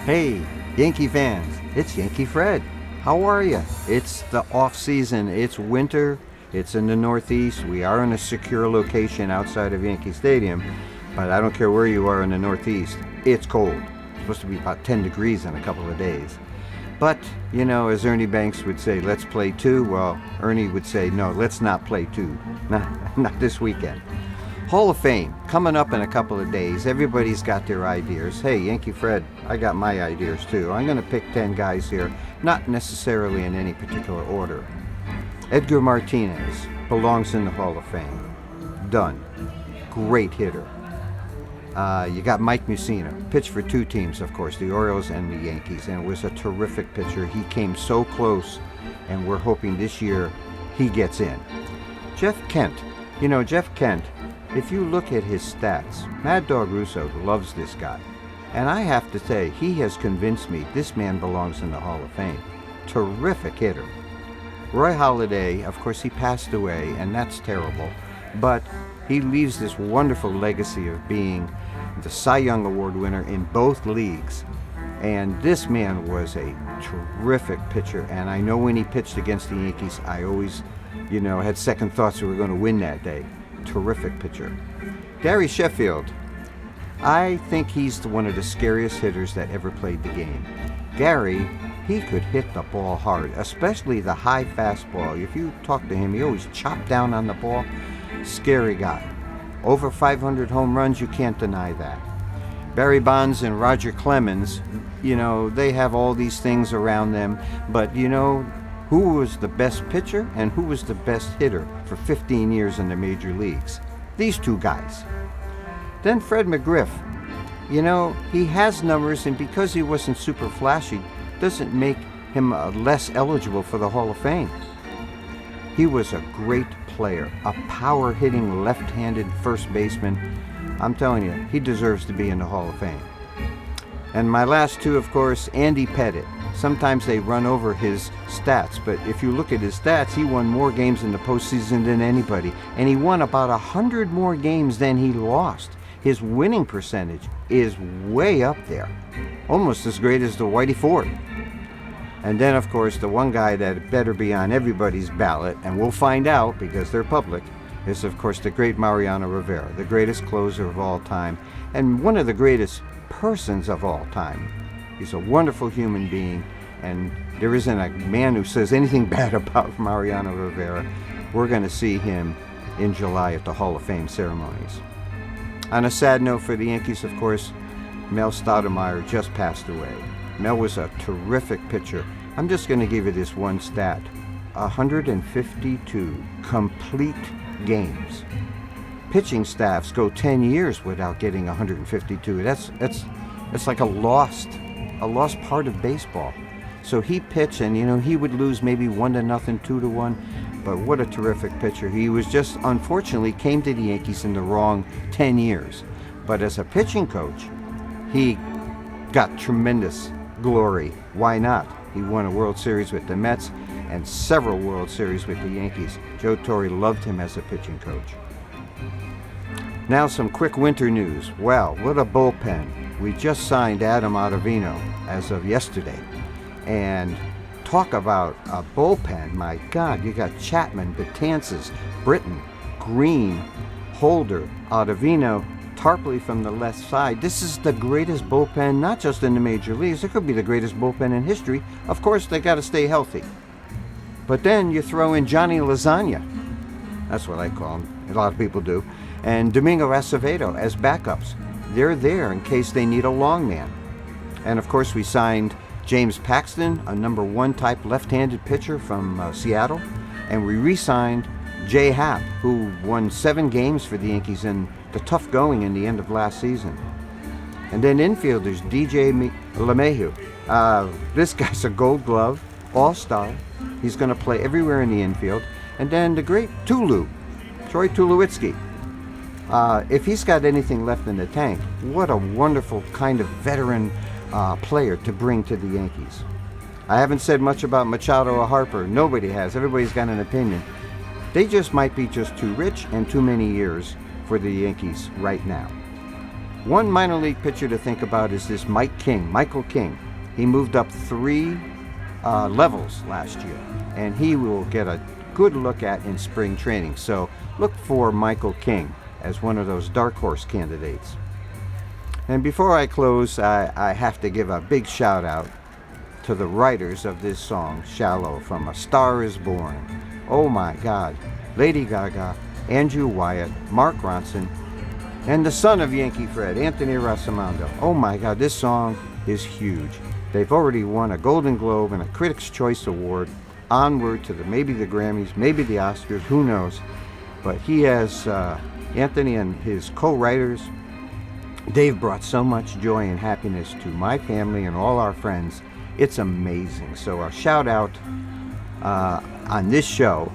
Hey, Yankee fans, it's Yankee Fred. How are you? It's the off season. It's winter. It's in the Northeast. We are in a secure location outside of Yankee Stadium, but I don't care where you are in the Northeast. It's cold. It's supposed to be about 10 degrees in a couple of days. But, you know, as Ernie Banks would say, let's play two. Well, Ernie would say, no, let's not play two. Not this weekend. Hall of Fame, coming up in a couple of days. Everybody's got their ideas. Hey, Yankee Fred, I got my ideas too. I'm going to pick 10 guys here, not necessarily in any particular order. Edgar Martinez belongs in the Hall of Fame. Done. Great hitter. You got Mike Mussina, pitched for two teams, of course, the Orioles and the Yankees, and was a terrific pitcher. He came so close, and we're hoping this year he gets in. Jeff Kent. You know, Jeff Kent, if you look at his stats, Mad Dog Russo loves this guy. And I have to say, he has convinced me this man belongs in the Hall of Fame. Terrific hitter. Roy Halladay, of course, he passed away, and that's terrible. But he leaves this wonderful legacy of being the Cy Young Award winner in both leagues. And this man was a terrific pitcher. And I know when he pitched against the Yankees, I always, had second thoughts we were going to win that day. Terrific pitcher. Gary Sheffield. I think he's one of the scariest hitters that ever played the game. Gary, he could hit the ball hard, especially the high fastball. If you talk to him, he always chopped down on the ball. Scary guy. Over 500 home runs, you can't deny that. Barry Bonds and Roger Clemens, they have all these things around them, but who was the best pitcher and who was the best hitter for 15 years in the major leagues? These two guys. Then Fred McGriff. He has numbers, and because he wasn't super flashy, doesn't make him less eligible for the Hall of Fame. He was a great player, a power-hitting left-handed first baseman. I'm telling you, he deserves to be in the Hall of Fame. And my last two, of course, Andy Pettitte. Sometimes they run over his stats, but if you look at his stats, he won more games in the postseason than anybody, and he won about 100 more games than he lost. His winning percentage is way up there, almost as great as the Whitey Ford. And then, of course, the one guy that better be on everybody's ballot, and we'll find out because they're public, is, of course, the great Mariano Rivera, the greatest closer of all time, and one of the greatest persons of all time. He's a wonderful human being, and there isn't a man who says anything bad about Mariano Rivera. We're going to see him in July at the Hall of Fame ceremonies. On a sad note for the Yankees, of course, Mel Stoudemire just passed away. Mel was a terrific pitcher. I'm just going to give you this one stat. 152 complete games. Pitching staffs go 10 years without getting 152. That's like a lost part of baseball. So he pitched, and he would lose maybe 1-0, 2-1, but what a terrific pitcher. He was just, unfortunately, came to the Yankees in the wrong 10 years. But as a pitching coach, he got tremendous glory. Why not? He won a World Series with the Mets and several World Series with the Yankees. Joe Torre loved him as a pitching coach. Now some quick winter news. Well, what a bullpen. We just signed Adam Ottavino as of yesterday. And talk about a bullpen. My God, you got Chapman, Betances, Britton, Green, Holder, Ottavino, Tarpley from the left side. This is the greatest bullpen, not just in the major leagues. It could be the greatest bullpen in history. Of course, they got to stay healthy. But then you throw in Johnny Lasagna. That's what I call him. A lot of people do. And Domingo Acevedo as backups. They're there in case they need a long man. And of course, we signed James Paxton, a number one type left-handed pitcher from Seattle. And we re-signed Jay Happ, who won 7 games for the Yankees in the tough going in the end of last season. And then infielders, DJ LeMahieu. This guy's a Gold Glove, all-star. He's going to play everywhere in the infield. And then the great Troy Tulowitzki. If he's got anything left in the tank, what a wonderful kind of veteran player to bring to the Yankees. I haven't said much about Machado or Harper. Nobody has. Everybody's got an opinion. They just might be just too rich and too many years for the Yankees right now. One minor league pitcher to think about is this Michael King. He moved up 3 levels last year, and he will get a good look at in spring training. So look for Michael King as one of those dark horse candidates. And before I close, I have to give a big shout out to the writers of this song, Shallow, from A Star Is Born. Oh my God. Lady Gaga, Andrew Wyatt, Mark Ronson, and the son of Yankee Fred, Anthony Rosamondo. Oh my God, this song is huge. They've already won a Golden Globe and a Critics' Choice Award. Onward to maybe the Grammys, maybe the Oscars, who knows. But he has, Anthony and his co-writers, they've brought so much joy and happiness to my family and all our friends. It's amazing. So a shout out on this show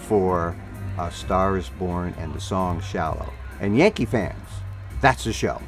for A Star Is Born and the song Shallow. And Yankee fans, that's the show.